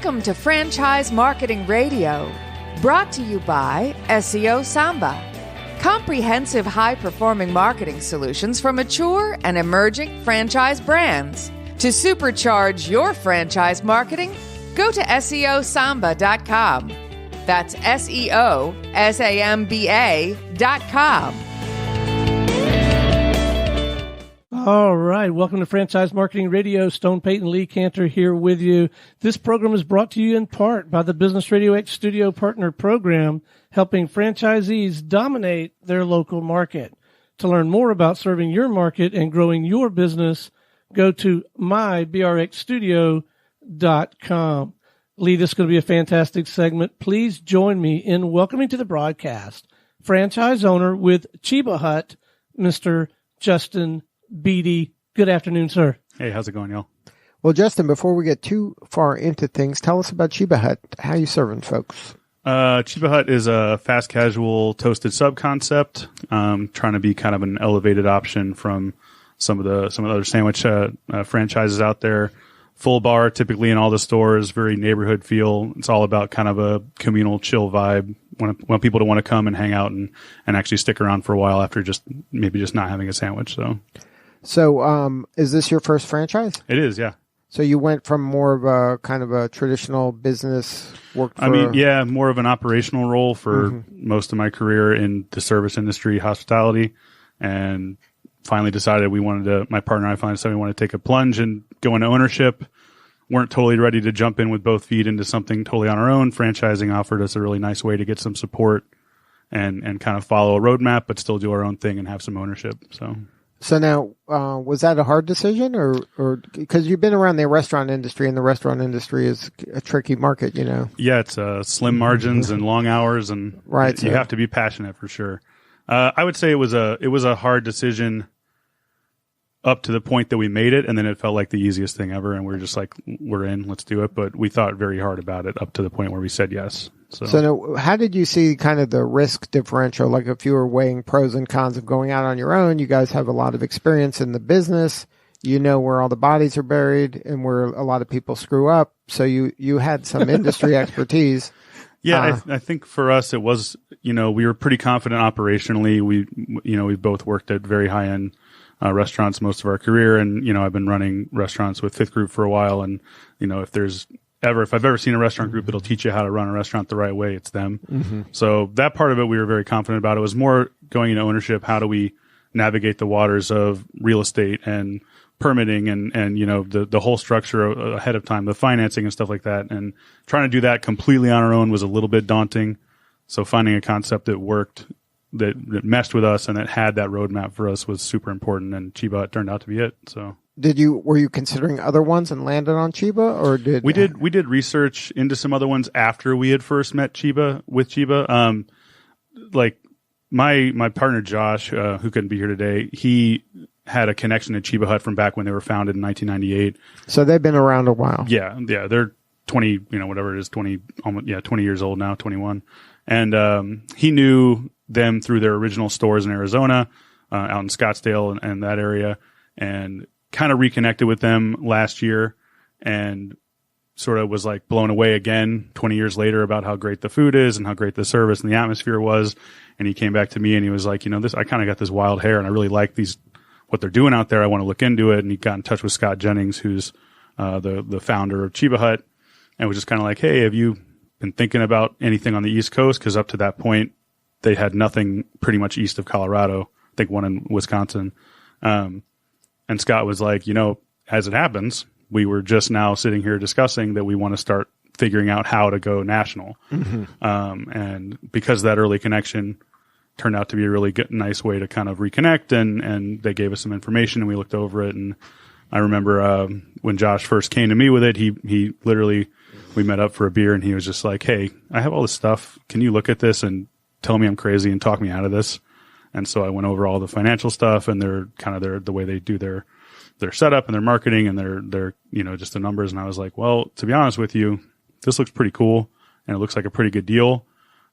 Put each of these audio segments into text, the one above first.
Welcome to Franchise Marketing Radio, brought to you by SEO Samba. Comprehensive high-performing marketing solutions for mature and emerging franchise brands. To supercharge your franchise marketing, go to SEOsamba.com. That's SEOsamba.com. All right. Welcome to Franchise Marketing Radio. Stone Payton Lee Cantor here with you. This program is brought to you in part by the Business RadioX Studio Partner Program, helping franchisees dominate their local market. To learn more about serving your market and growing your business, go to mybrxstudio.com. Lee, this is going to be a fantastic segment. Please join me in welcoming to the broadcast franchise owner with Cheba Hut, Mr. Justin Beatty. Good afternoon, sir. Hey, how's it going, y'all? Well, Justin, before we get too far into things, tell us about Cheba Hut. How you serving folks? Cheba Hut is a fast casual toasted sub concept. Trying to be kind of an elevated option from some of the other sandwich franchises out there. Full bar, typically in all the stores, very neighborhood feel. It's all about kind of a communal, chill vibe. Want people to want to come and hang out and actually stick around for a while after just not having a sandwich. So, is this your first franchise? It is, yeah. So you went from more of a kind of a traditional business work for... more of an operational role for most of my career in the service industry, hospitality, and finally decided my partner and I finally decided we wanted to take a plunge and go into ownership. Weren't totally ready to jump in with both feet into something totally on our own. Franchising offered us a really nice way to get some support and kind of follow a roadmap, but still do our own thing and have some ownership. So now, was that a hard decision or because you've been around the restaurant industry, and the restaurant industry is a tricky market, you know? Yeah, it's slim margins and long hours, and right, you have to be passionate for sure. I would say it was a hard decision up to the point that we made it, and then it felt like the easiest thing ever, and we were just like, we're in, let's do it. But we thought very hard about it up to the point where we said yes. So now, how did you see kind of the risk differential? Like if you were weighing pros and cons of going out on your own, you guys have a lot of experience in the business. You know where all the bodies are buried and where a lot of people screw up. So you had some industry expertise. Yeah, I think for us it was, we were pretty confident operationally. We both worked at very high end restaurants most of our career, and I've been running restaurants with Fifth Group for a while, and if I've ever seen a restaurant group that'll teach you how to run a restaurant the right way, it's them. Mm-hmm. So that part of it we were very confident about. It was more going into ownership. How do we navigate the waters of real estate and permitting and the whole structure ahead of time, the financing and stuff like that, and trying to do that completely on our own was a little bit daunting. So finding a concept that worked, that meshed with us and that had that roadmap for us was super important, and Cheba Hut turned out to be it. So were you considering other ones and landed on Cheba, or we did research into some other ones after we had first met Cheba. Like my partner Josh, who couldn't be here today, he had a connection to Cheba Hut from back when they were founded in 1998. So they've been around a while. Yeah, they're 20, whatever it is, 20 years old now, 21. And he knew them through their original stores in Arizona, out in Scottsdale and that area, and kind of reconnected with them last year and sort of was like blown away again 20 years later about how great the food is and how great the service and the atmosphere was. And he came back to me and he was like, I kind of got this wild hair and I really like what they're doing out there. I want to look into it. And he got in touch with Scott Jennings, who's the founder of Cheba Hut, and was just kind of like, hey, have you been thinking about anything on the East Coast? Because up to that point, they had nothing pretty much east of Colorado. I think one in Wisconsin. And Scott was like, as it happens, we were just now sitting here discussing that we want to start figuring out how to go national. Mm-hmm. And because that early connection turned out to be a really nice way to kind of reconnect, and they gave us some information and we looked over it. And I remember when Josh first came to me with it, he literally, we met up for a beer and he was just like, hey, I have all this stuff. Can you look at this and tell me I'm crazy and talk me out of this? And so I went over all the financial stuff and the way they do their setup and their marketing and their just the numbers. And I was like, well, to be honest with you, this looks pretty cool and it looks like a pretty good deal.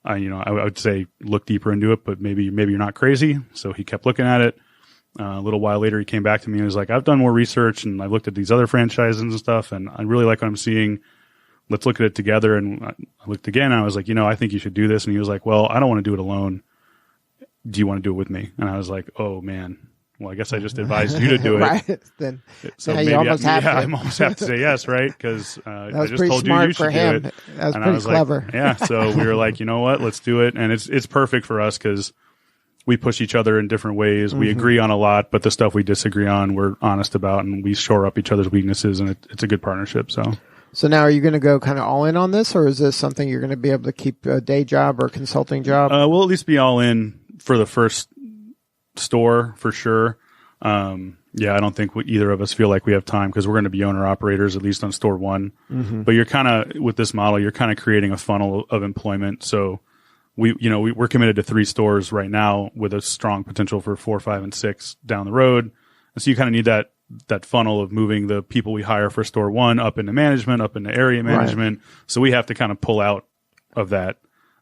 I would say look deeper into it, but maybe you're not crazy. So he kept looking at it. A little while later, he came back to me and was like, I've done more research and I've looked at these other franchises and stuff, and I really like what I'm seeing. let's look at it together. And I looked again, and I was like, I think you should do this. And he was like, well, I don't want to do it alone. Do you want to do it with me? And I was like, oh man, well, I guess I just advised you to do it. Right. Then, so maybe I'm almost have to say yes, right? Because I just pretty told smart you for should him. do it. That was and pretty I was clever. Like, yeah. So we were like, you know what? Let's do it. And it's perfect for us because we push each other in different ways. We agree on a lot, but the stuff we disagree on, we're honest about, and we shore up each other's weaknesses, and it's a good partnership. So now are you going to go kind of all in on this, or is this something you're going to be able to keep a day job or a consulting job? We'll at least be all in for the first store for sure. I don't think either of us feel like we have time because we're going to be owner operators, at least on store one. But you're kind of, with this model, you're kind of creating a funnel of employment. So we're committed to 3 stores right now with a strong potential for 4, 5, and 6 down the road. And so you kind of need that funnel of moving the people we hire for store one up into management, up into area management. Right. So we have to kind of pull out of that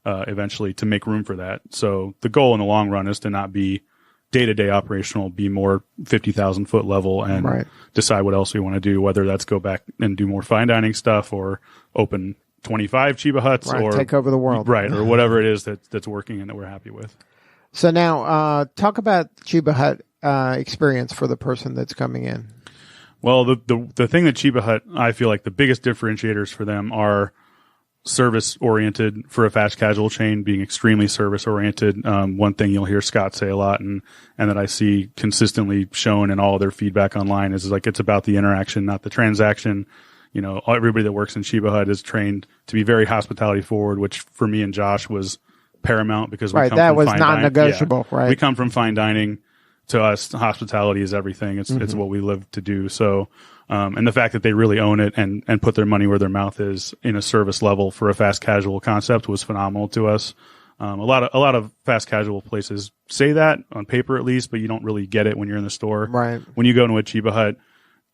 eventually to make room for that. So the goal in the long run is to not be day-to-day operational, be more 50,000 foot level and decide what else we want to do, whether that's go back and do more fine dining stuff or open 25 Cheba Huts or take over the world. Right. Or whatever it is that's working and that we're happy with. So now talk about Cheba Hut experience for the person that's coming in. Well, the thing that Cheba Hut, I feel like the biggest differentiators for them are service oriented for a fast casual chain, being extremely service oriented. One thing you'll hear Scott say a lot and that I see consistently shown in all of their feedback online is like, it's about the interaction, not the transaction. Everybody that works in Cheba Hut is trained to be very hospitality forward, which for me and Josh was paramount because we come that from was fine non-negotiable. Yeah. Right. We come from fine dining. To us, hospitality is everything. It's what we live to do. So, and the fact that they really own it and put their money where their mouth is in a service level for a fast casual concept was phenomenal to us. A lot of fast casual places say that on paper at least, but you don't really get it when you're in the store. Right. When you go to a Cheba Hut,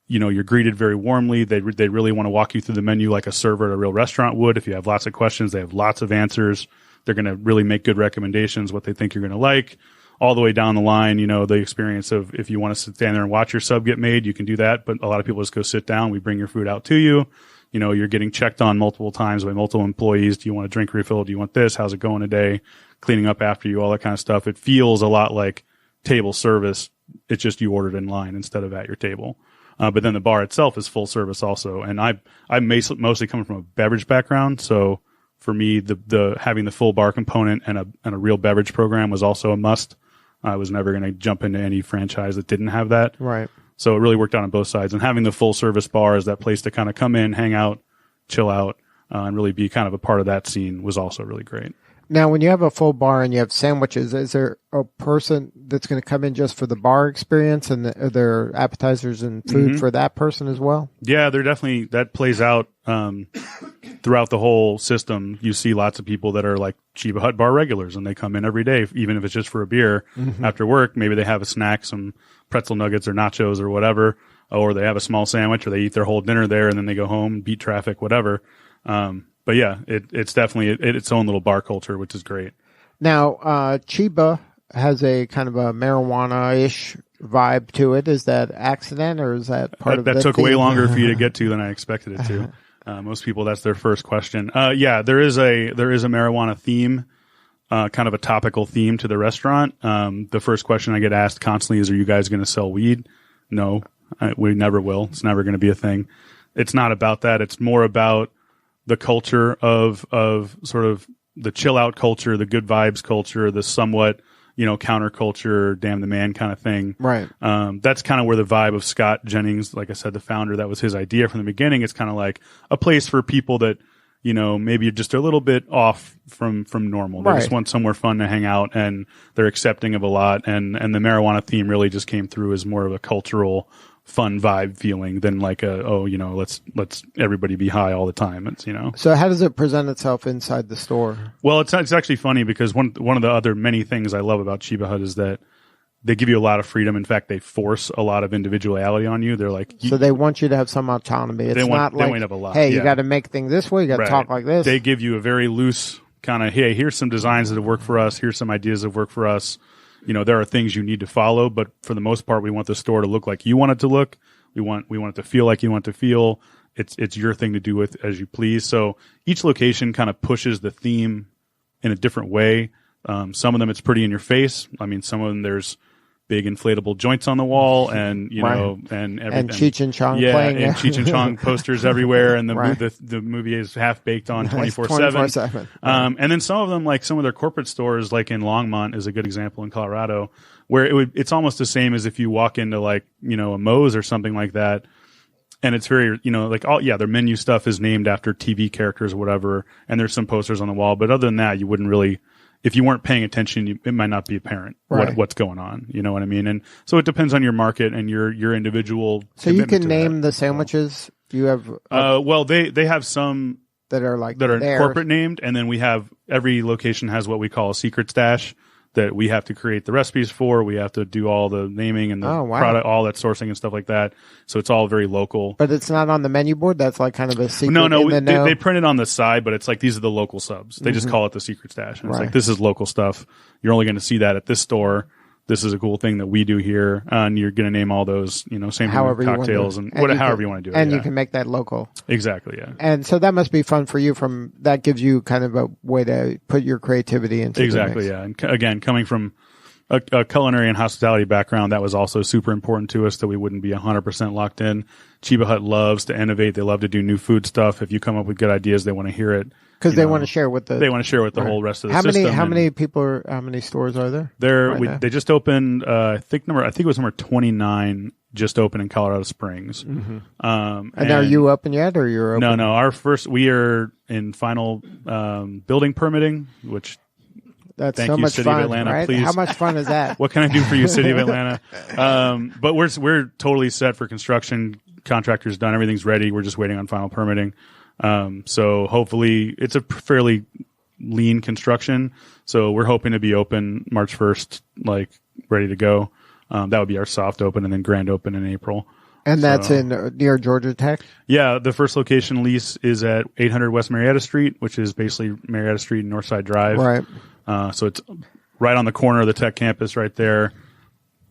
you're greeted very warmly. They really want to walk you through the menu like a server at a real restaurant would. If you have lots of questions, they have lots of answers. They're going to really make good recommendations, what they think you're going to like. All the way down the line, the experience of if you want to stand there and watch your sub get made, you can do that. But a lot of people just go sit down. We bring your food out to you. You're getting checked on multiple times by multiple employees. Do you want a drink refill? Do you want this? How's it going today? Cleaning up after you, all that kind of stuff. It feels a lot like table service. It's just you ordered in line instead of at your table. But then the bar itself is full service also. And I'm mostly coming from a beverage background. So for me, the having the full bar component and a real beverage program was also a must. I was never going to jump into any franchise that didn't have that. Right. So it really worked out on both sides. And having the full service bar as that place to kind of come in, hang out, chill out, and really be kind of a part of that scene was also really great. Now, when you have a full bar and you have sandwiches, is there a person that's going to come in just for the bar experience and are there appetizers and food for that person as well? Yeah, that plays out throughout the whole system. You see lots of people that are like Cheba Hut bar regulars and they come in every day, even if it's just for a beer after work. Maybe they have a snack, some pretzel nuggets or nachos or whatever, or they have a small sandwich or they eat their whole dinner there and then they go home, beat traffic, whatever. But yeah, it's definitely its own little bar culture, which is great. Now, Cheba has a kind of a marijuana-ish vibe to it. Is that accident or is that part of the That took theme? way longer for you to get to than I expected it to. Most people, that's their first question. Yeah, there is a marijuana theme, kind of a topical theme to the restaurant. The first question I get asked constantly is, are you guys going to sell weed? No, we never will. It's never going to be a thing. It's not about that. It's more about the culture of sort of the chill out culture, the good vibes culture, the somewhat, counterculture, damn the man kind of thing. Right. That's kind of where the vibe of Scott Jennings, like I said, the founder, that was his idea from the beginning. It's kind of like a place for people that, maybe just a little bit off from normal. They just want somewhere fun to hang out and they're accepting of a lot. And the marijuana theme really just came through as more of a cultural fun vibe feeling than like let's everybody be high all the time. It's, So how does it present itself inside the store? Well, it's actually funny because one of the other many things I love about Cheba Hut is that they give you a lot of freedom. In fact, they force a lot of individuality on you. They're like, so they want you to have some autonomy. It's not like, have a lot. Hey, you got to make things this way. You got to talk like this. They give you a very loose kind of, hey, here's some designs that have worked for us. Here's some ideas that have worked for us. There are things you need to follow, but for the most part, we want the store to look like you want it to look. We want it to feel like you want it to feel. it's your thing to do with as you please. So each location kind of pushes the theme in a different way. Some of them it's pretty in your face. I mean, some of them there's big inflatable joints on the wall, and and everything. And Cheech and Chong playing. And Cheech and Chong posters everywhere, and the movie is half baked on 24/7. And then some of them, like some of their corporate stores, like in Longmont, is a good example in Colorado, where it's almost the same as if you walk into like a Moe's or something like that. And it's very, their menu stuff is named after TV characters or whatever, and there's some posters on the wall. But other than that, you wouldn't really, if you weren't paying attention, it might not be apparent what's going on. You know what I mean? And so it depends on your market and your individual. So you can name the sandwiches you have. Well, they have some that are like that are corporate named, and then we have every location has what we call a secret stash that we have to create the recipes for. We have to do all the naming and the product, all that sourcing and stuff like that. So it's all very local. But it's not on the menu board? That's like kind of a secret? No, they print it on the side, but it's like these are the local subs. They just call it the secret stash. And it's like, this is local stuff. You're only going to see that at this store. This is a cool thing that we do here. And you're going to name all those, same thing with cocktails and however you want to do it. And you can make that local. Exactly, yeah. And so that must be fun for you that gives you kind of a way to put your creativity into Exactly, yeah. And again, coming from a culinary and hospitality background, that was also super important to us that we wouldn't be 100% locked in. Cheba Hut loves to innovate. They love to do new food stuff. If you come up with good ideas, they want to hear it. Because they want to share with the whole rest of the system. How many stores are there? They just opened. I think it was number 29. Just opened in Colorado Springs. And are you open yet, or you're open? No. We are in final building permitting, which. That's Thank so you, much City fun, of Atlanta. Right? Please. How much fun is that? What can I do for you, City of Atlanta? But we're totally set for construction. Contractor's done. Everything's ready. We're just waiting on final permitting. So hopefully it's a fairly lean construction. So we're hoping to be open March 1st, like ready to go. That would be our soft open, and then grand open in April. And that's near Georgia Tech? Yeah, the first location lease is at 800 West Marietta Street, which is basically Marietta Street and Northside Drive. Right. So it's right on the corner of the tech campus right there,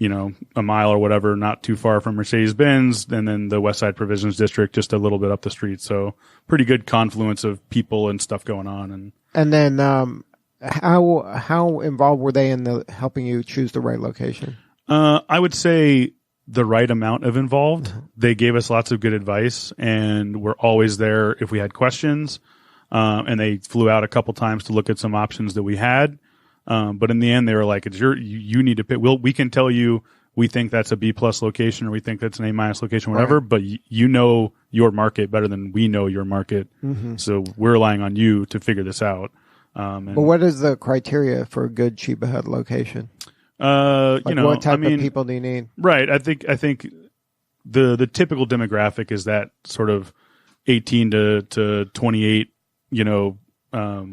a mile or whatever, not too far from Mercedes-Benz, and then the Westside Provisions District just a little bit up the street. So pretty good confluence of people and stuff going on. And then how involved were they in helping you choose the right location? I would say the right amount of involved. They gave us lots of good advice, and we're always there if we had questions. And they flew out a couple times to look at some options that we had. But in the end, they were like, you need to pick. We can tell you, we think that's a B+ location, or we think that's an A- location, whatever, but you know your market better than we know your market. So we're relying on you to figure this out. But what is the criteria for a good Cheba Hut location? What type of people do you need? Right. I think the typical demographic is that sort of 18 to 28,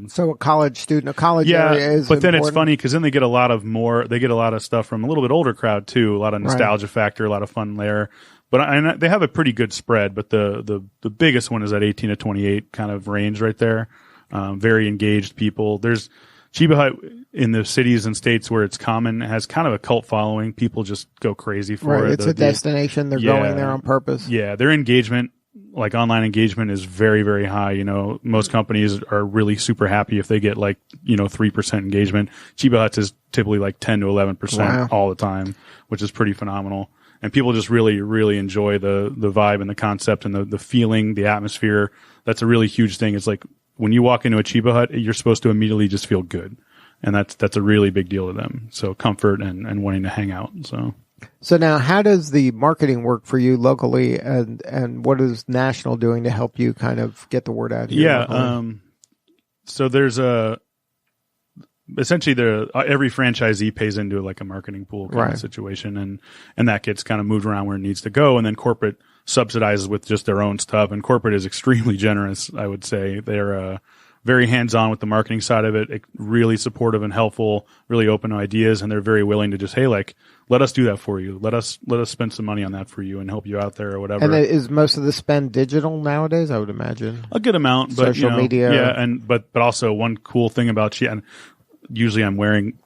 so a college student, area is but then important. It's funny because then they get a lot of stuff from a little bit older crowd too, a lot of nostalgia factor, a lot of fun there. But they have a pretty good spread, but the biggest one is that 18 to 28 kind of range right there. Very engaged people. There's Cheba Hut in the cities and states where it's common has kind of a cult following. People just go crazy for it. It's a destination. They're going there on purpose. Yeah, their engagement, like online engagement, is very, very high. Most companies are really super happy if they get 3% engagement. Cheba Hut's is typically like 10 to 11% all the time, which is pretty phenomenal. And people just really, really enjoy the vibe and the concept and the feeling, the atmosphere. That's a really huge thing. It's like when you walk into a Cheba Hut, you're supposed to immediately just feel good. And that's a really big deal to them. So comfort and wanting to hang out. So now how does the marketing work for you locally, and what is National doing to help you kind of get the word out here? Yeah. So there's essentially every franchisee pays into like a marketing pool kind of situation, and that gets kind of moved around where it needs to go. And then corporate subsidizes with just their own stuff. And corporate is extremely generous, I would say. They're, very hands-on with the marketing side of it, really supportive and helpful, really open to ideas, and they're very willing to just, hey, let us do that for you. Let us spend some money on that for you and help you out there or whatever. And is most of the spend digital nowadays? I would imagine a good amount, but social media. Yeah, but also one cool thing about and usually I'm wearing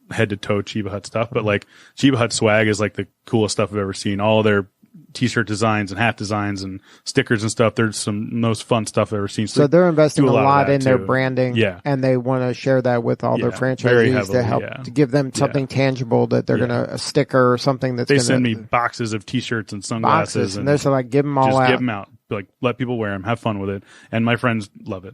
head to toe Cheba Hut stuff, but like Cheba Hut swag is like the coolest stuff I've ever seen. All of their t-shirt designs and hat designs and stickers and stuff. There's some most fun stuff I've ever seen. So they're investing a lot in their too. branding, Yeah. and they want to share that with all their Very franchisees heavily, to help to give them something tangible that they're gonna a sticker or something that's. They send me boxes of t-shirts and sunglasses, and they're like, give them all just out. Give them out. Like, let people wear them, have fun with it, and my friends love it.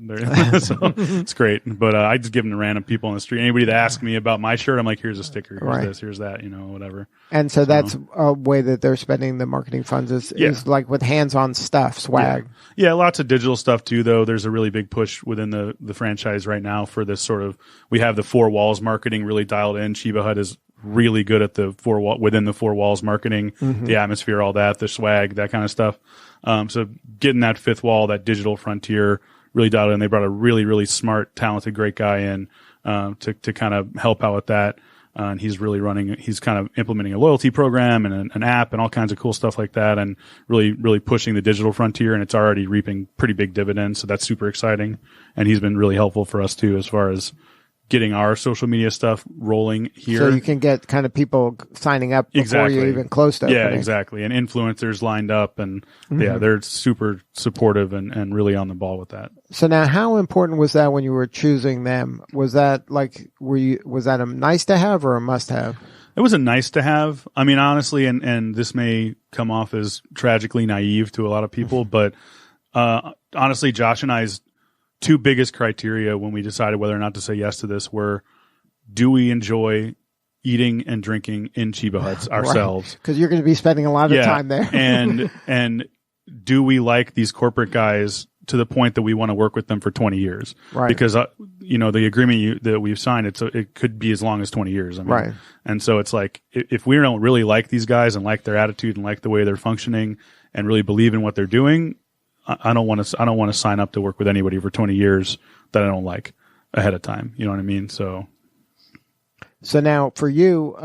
So it's great. But I just give them to random people on the street. Anybody that asks me about my shirt, I'm like, here's a sticker, here's this, here's that, whatever. And so that's a way that they're spending the marketing funds is like with hands-on stuff, swag. Yeah, lots of digital stuff too. Though there's a really big push within the franchise right now for this sort of. We have the 4 walls marketing really dialed in. Cheba Hut is really good at the within the 4 walls marketing, the atmosphere, all that, the swag, that kind of stuff. So getting that 5th wall, that digital frontier really dialed in. They brought a really, really smart, talented, great guy in, to kind of help out with that. And he's kind of implementing a loyalty program and an app and all kinds of cool stuff like that, and really, really pushing the digital frontier, and it's already reaping pretty big dividends. So that's super exciting. And he's been really helpful for us too, as far as getting our social media stuff rolling here. So you can get kind of people signing up before you're even close to opening. Yeah, exactly. And influencers lined up, and they're super supportive and really on the ball with that. So now, how important was that when you were choosing them? Was that was that a nice to have or a must have? It was a nice to have. I mean, honestly, and this may come off as tragically naive to a lot of people, but honestly, Josh and I's 2 biggest criteria when we decided whether or not to say yes to this were, do we enjoy eating and drinking in Cheba Huts ourselves? Because you're going to be spending a lot of time there. and do we like these corporate guys to the point that we want to work with them for 20 years? Right. Because, the agreement that we've signed, it could be as long as 20 years. I mean, right. And so it's like, if we don't really like these guys and like their attitude and like the way they're functioning and really believe in what they're doing, I don't want to sign up to work with anybody for 20 years that I don't like ahead of time. You know what I mean? So now for you,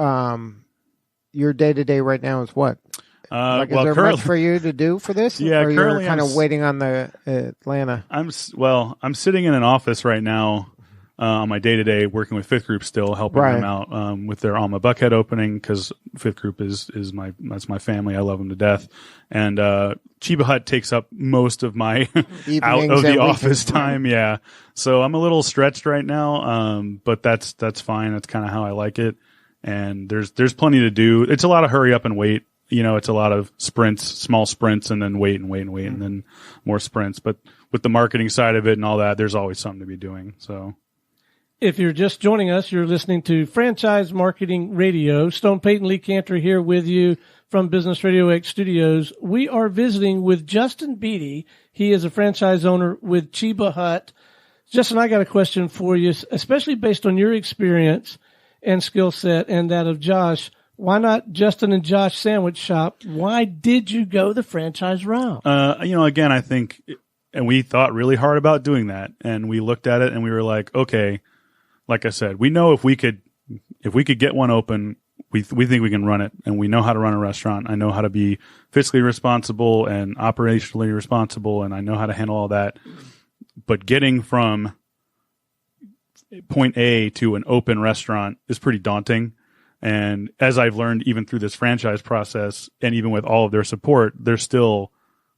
your day to day right now is what? Is there much for you to do for this? Yeah, or you're kind of waiting on the Atlanta. I'm sitting in an office right now on my day to day, working with Fifth Group still, helping them out with their Alma Buckhead opening, because Fifth Group is my family. I love them to death, and Cheba Hut takes up most of my out of the office time. Yeah, so I'm a little stretched right now, but that's fine. That's kind of how I like it. And there's plenty to do. It's a lot of hurry up and wait. It's a lot of sprints, small sprints, and then wait, and then more sprints. But with the marketing side of it and all that, there's always something to be doing. So. If you're just joining us, you're listening to Franchise Marketing Radio. Stone Payton, Lee Cantor here with you from Business RadioX Studios. We are visiting with Justin Beatty. He is a franchise owner with Cheba Hut. Justin, I got a question for you, especially based on your experience and skill set and that of Josh. Why not Justin and Josh Sandwich Shop? Why did you go the franchise route? Again, I think, and we thought really hard about doing that, and we looked at it and we were like, okay, like I said, we know if we could get one open, we think we can run it, and we know how to run a restaurant. I know how to be fiscally responsible and operationally responsible, and I know how to handle all that. But getting from point A to an open restaurant is pretty daunting. And as I've learned, even through this franchise process, and even with all of their support, there's still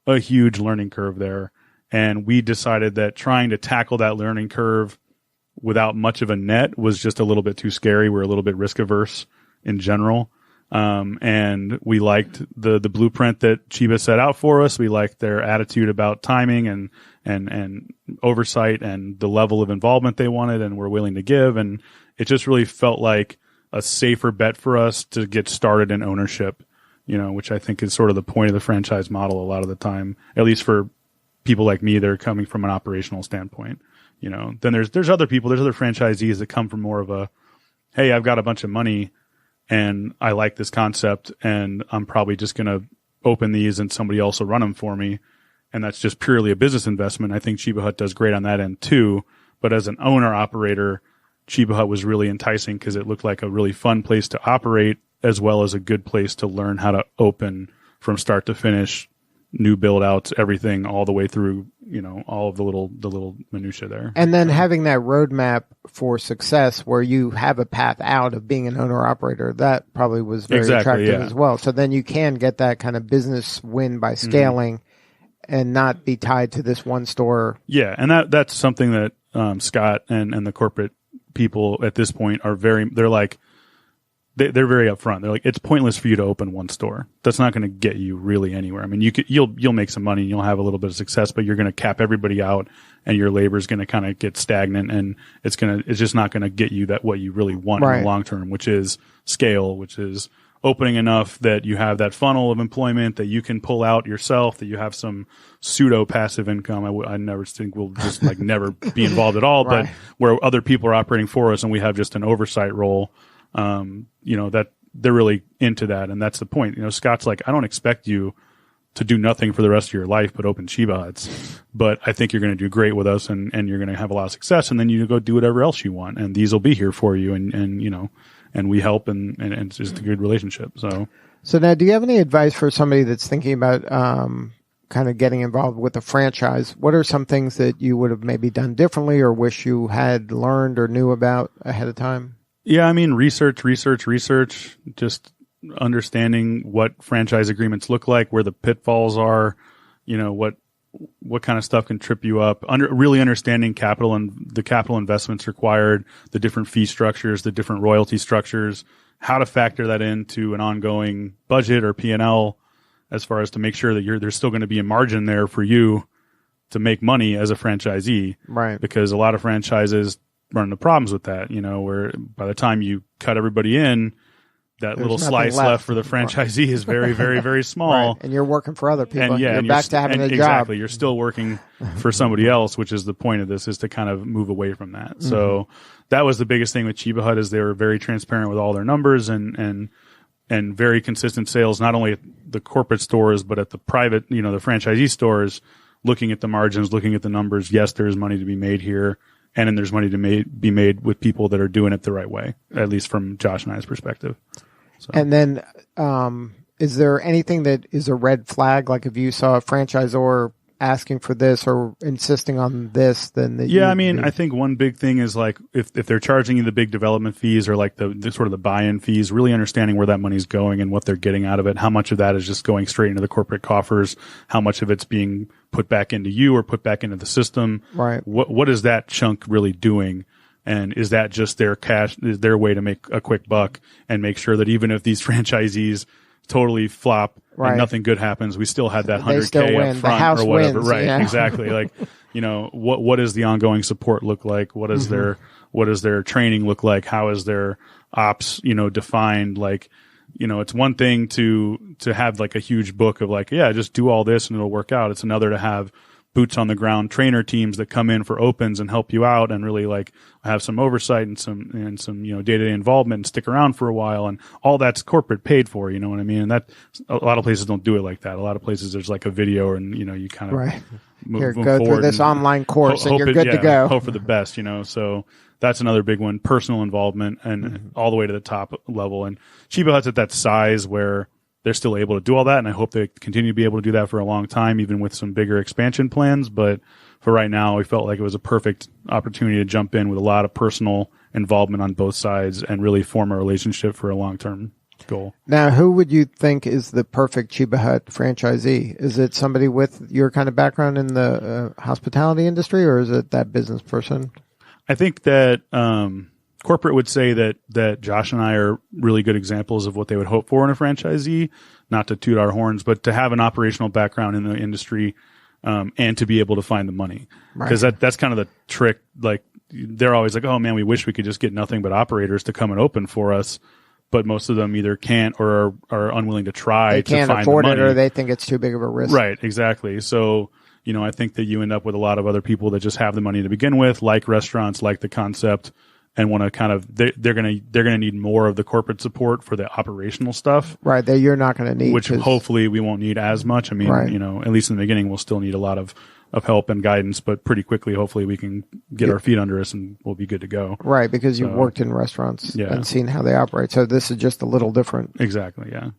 a huge learning curve there. And we decided that trying to tackle that learning curve without much of a net was just a little bit too scary. We're a little bit risk averse in general. And we liked the blueprint that Cheba set out for us. We liked their attitude about timing and oversight and the level of involvement they wanted and were willing to give. And it just really felt like a safer bet for us to get started in ownership, which I think is sort of the point of the franchise model a lot of the time, at least for people like me that are coming from an operational standpoint. Then there's other people, there's other franchisees that come from more of a, hey, I've got a bunch of money and I like this concept and I'm probably just going to open these and somebody else will run them for me. And that's just purely a business investment. I think Cheba Hut does great on that end too. But as an owner operator, Cheba Hut was really enticing because it looked like a really fun place to operate as well as a good place to learn how to open from start to finish new build outs, everything all the way through, all of the little minutia there. And then having that roadmap for success where you have a path out of being an owner operator, that probably was very attractive as well. So then you can get that kind of business win by scaling and not be tied to this one store. Yeah. And that's something that Scott and the corporate people at this point are they're very upfront. They're like, it's pointless for you to open one store. That's not going to get you really anywhere. I mean, you'll make some money and you'll have a little bit of success, but you're going to cap everybody out and your labor is going to kind of get stagnant, and it's just not going to get you what you really want in the long term, which is scale, which is opening enough that you have that funnel of employment that you can pull out yourself, that you have some pseudo passive income. I never think we'll just never be involved at all, but where other people are operating for us and we have just an oversight role. That they're really into that. And that's the point. Scott's like, I don't expect you to do nothing for the rest of your life but open Cheba Huts, but I think you're going to do great with us and you're going to have a lot of success, and then you go do whatever else you want, and these will be here for you, and we help, and it's just a good relationship. So now, do you have any advice for somebody that's thinking about kind of getting involved with a franchise? What are some things that you would have maybe done differently or wish you had learned or knew about ahead of time? Yeah, I mean, research, just understanding what franchise agreements look like, where the pitfalls are, what kind of stuff can trip you up, really understanding capital and the capital investments required, the different fee structures, the different royalty structures, how to factor that into an ongoing budget or P&L, as far as to make sure that there's still going to be a margin there for you to make money as a franchisee. Right. Because a lot of franchises run into problems with that, where by the time you cut everybody in, that little slice left for the franchisee is very, very, very small. Right. And you're working for other people. And you're back to having a job. Exactly. You're still working for somebody else, which is the point of this, is to kind of move away from that. Mm-hmm. So that was the biggest thing with Cheba Hut, is they were very transparent with all their numbers and very consistent sales, not only at the corporate stores, but at the private, the franchisee stores, looking at the margins, looking at the numbers. Yes, there's money to be made here. And then there's money to be made with people that are doing it the right way, at least from Josh and I's perspective. So. And then, is there anything that is a red flag? Like if you saw a franchisor asking for this or insisting on this, then I think one big thing is like if they're charging you the big development fees or like the sort of the buy-in fees, really understanding where that money's going and what they're getting out of it. How much of that is just going straight into the corporate coffers? How much of it's being put back into you or put back into the system? Right. What is that chunk really doing? And is that just their cash, their way to make a quick buck and make sure that even if these franchisees totally flop and nothing good happens, we still had that $100K up front or whatever. Wins, right. Yeah. Exactly. Like, what does the ongoing support look like? What is their training look like? How is their ops, defined? Like, it's one thing to have like a huge book of like, just do all this and it'll work out. It's another to have boots on the ground trainer teams that come in for opens and help you out and really like have some oversight and some day-to-day involvement and stick around for a while, and all that's corporate paid for, you know what I mean? And that a lot of places don't do it like that. A lot of places there's like a video and you kind of move go through this online course and you're good to go. Hope for the best, so that's another big one, personal involvement and all the way to the top level. And Cheba Hut's at that size where they're still able to do all that, and I hope they continue to be able to do that for a long time, even with some bigger expansion plans. But for right now, we felt like it was a perfect opportunity to jump in with a lot of personal involvement on both sides and really form a relationship for a long-term goal. Now, who would you think is the perfect Cheba Hut franchisee? Is it somebody with your kind of background in the hospitality industry, or is it that business person? I think that corporate would say that Josh and I are really good examples of what they would hope for in a franchisee, not to toot our horns, but to have an operational background in the industry, and to be able to find the money. Because that's kind of the trick. Like they're always like, oh man, we wish we could just get nothing but operators to come and open for us. But most of them either can't or are unwilling to try they to find the money. They can't afford it, or they think it's too big of a risk. Right, exactly. So, I think that you end up with a lot of other people that just have the money to begin with, like restaurants, like the concept, and want to kind of they're gonna need more of the corporate support for the operational stuff, right? That you're not going to need, which hopefully we won't need as much. I mean, at least in the beginning, we'll still need a lot of help and guidance, but pretty quickly, hopefully, we can get our feet under us and we'll be good to go. Right, because you've worked in restaurants and seen how they operate. So this is just a little different. Exactly. Yeah.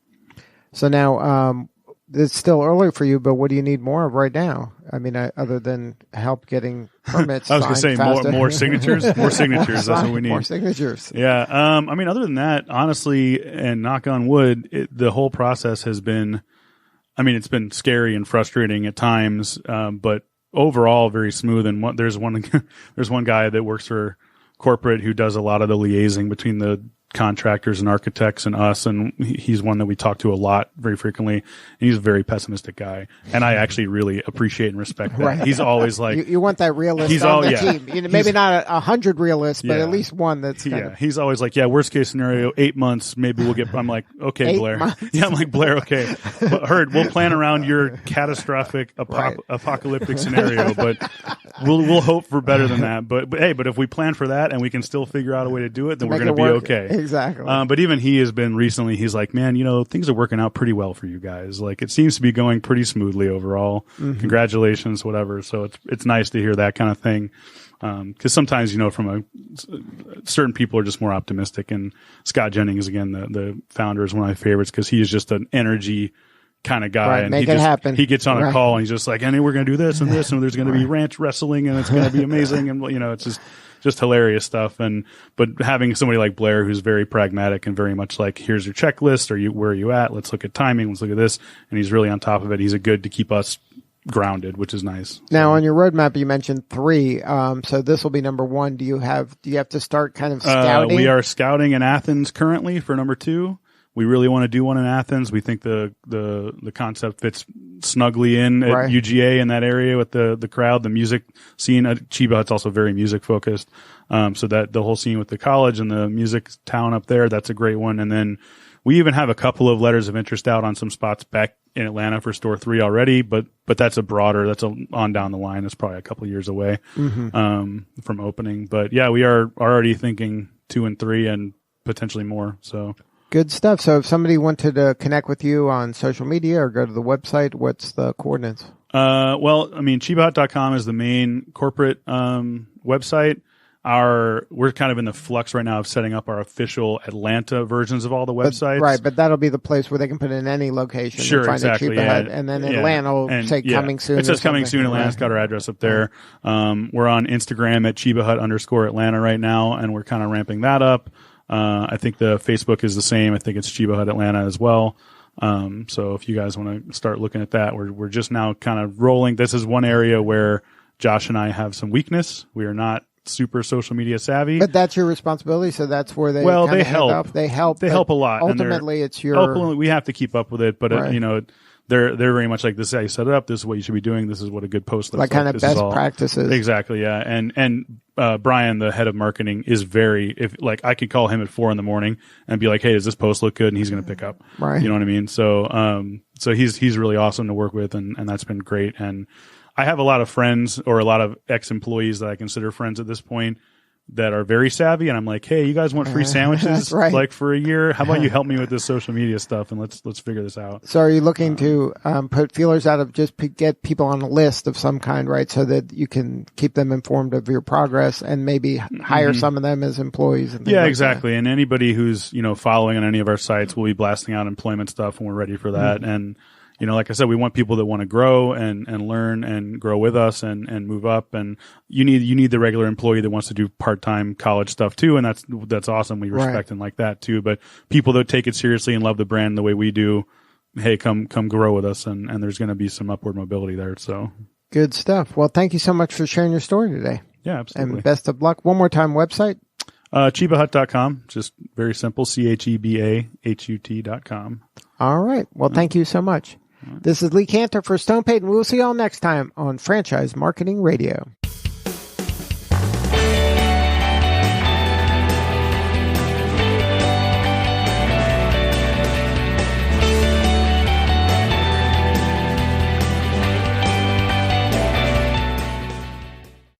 So now, it's still early for you, but what do you need more of right now? I mean, other than help getting permits. I was going to say more signatures. More signatures. That's what we need. More signatures. Yeah. I mean, other than that, honestly, and knock on wood, the whole process has been, I mean, it's been scary and frustrating at times, but overall very smooth. And there's one guy that works for corporate who does a lot of the liaising between the contractors and architects and us, and he's one that we talk to a lot, very frequently, and he's a very pessimistic guy, and I actually really appreciate and respect that. Right. He's always like, you want that realist on the team. You know, maybe not 100 realists, but at least one that's he's always like, worst case scenario, 8 months, maybe we'll get. I'm like, okay, Blair. Yeah, I'm like, Blair, okay, but we'll plan around your catastrophic apocalyptic scenario, but we'll hope for better than that. But hey, but if we plan for that and we can still figure out a way to do it, then we're going to be okay. Exactly. But even he has been recently, he's like, man, things are working out pretty well for you guys. Like, it seems to be going pretty smoothly overall. Mm-hmm. Congratulations, whatever. So it's nice to hear that kind of thing. Cause sometimes, certain people are just more optimistic, and Scott Jennings, again, the founder, is one of my favorites because he is just an energy kind of guy. Right, and make it happen. He gets on a call and he's just like, we're going to do this and this, and there's going to be ranch wrestling and it's going to be amazing. And it's just hilarious stuff. But having somebody like Blair, who's very pragmatic and very much like, here's your checklist. Where are you at? Let's look at timing. Let's look at this. And he's really on top of it. He's a good to keep us grounded, which is nice. Now, on your roadmap, you mentioned 3. So this will be number 1. Do you have to start kind of scouting? We are scouting in Athens currently for number 2. We really want to do one in Athens. We think the concept fits snugly in at UGA in that area with the crowd, the music scene. Cheba Hut's also very music focused. So that the whole scene with the college and the music town up there, that's a great one. And then we even have a couple of letters of interest out on some spots back in Atlanta for store 3 already, but that's on down the line. It's probably a couple of years away, from opening. But yeah, we are already thinking 2 and 3 and potentially more. So. Good stuff. So if somebody wanted to connect with you on social media or go to the website, what's the coordinates? Well, I mean, ChebaHut.com is the main corporate website. We're kind of in the flux right now of setting up our official Atlanta versions of all the websites. But that'll be the place where they can put in any location. Sure, and find exactly. A Cheba Hut, and then Atlanta will say coming soon. It says coming soon. Atlanta's got our address up there. We're on Instagram at ChebaHut_Atlanta right now, and we're kind of ramping that up. I think the Facebook is the same. I think it's Cheba Hut Atlanta as well. So if you guys want to start looking at that, we're just now kind of rolling. This is one area where Josh and I have some weakness. We are not super social media savvy. But that's your responsibility, so that's where they help. They help a lot. Ultimately, it's your... we have to keep up with it, but they're very much like, this is how you set it up. This is what you should be doing. This is what a good post looks like. Kind of best practices. Exactly, yeah. And Brian, the head of marketing, is I could call him at 4 a.m. and be like, hey, does this post look good? And he's going to pick up. Right. You know what I mean? So, so he's really awesome to work with, and that's been great. And I have a lot of friends or a lot of ex-employees that I consider friends at this point that are very savvy, and I'm like, hey, you guys want free sandwiches like for a year? How about you help me with this social media stuff, and let's figure this out. So are you looking to put feelers out of just get people on a list of some kind, right, so that you can keep them informed of your progress and maybe hire some of them as employees? And exactly. And anybody who's following on any of our sites, we'll be blasting out employment stuff when we're ready for that. And like I said, we want people that want to grow and learn and grow with us and move up. And you need the regular employee that wants to do part-time college stuff too. And that's awesome. We respect and like that too. But people that take it seriously and love the brand the way we do, hey, come grow with us. And there's going to be some upward mobility there. So good stuff. Well, thank you so much for sharing your story today. Yeah, absolutely. And best of luck. One more time, website. ChebaHut.com. Just very simple. ChebaHut.com. All right. Well, thank you so much. This is Lee Cantor for Stone Payton. We'll see you all next time on Franchise Marketing Radio.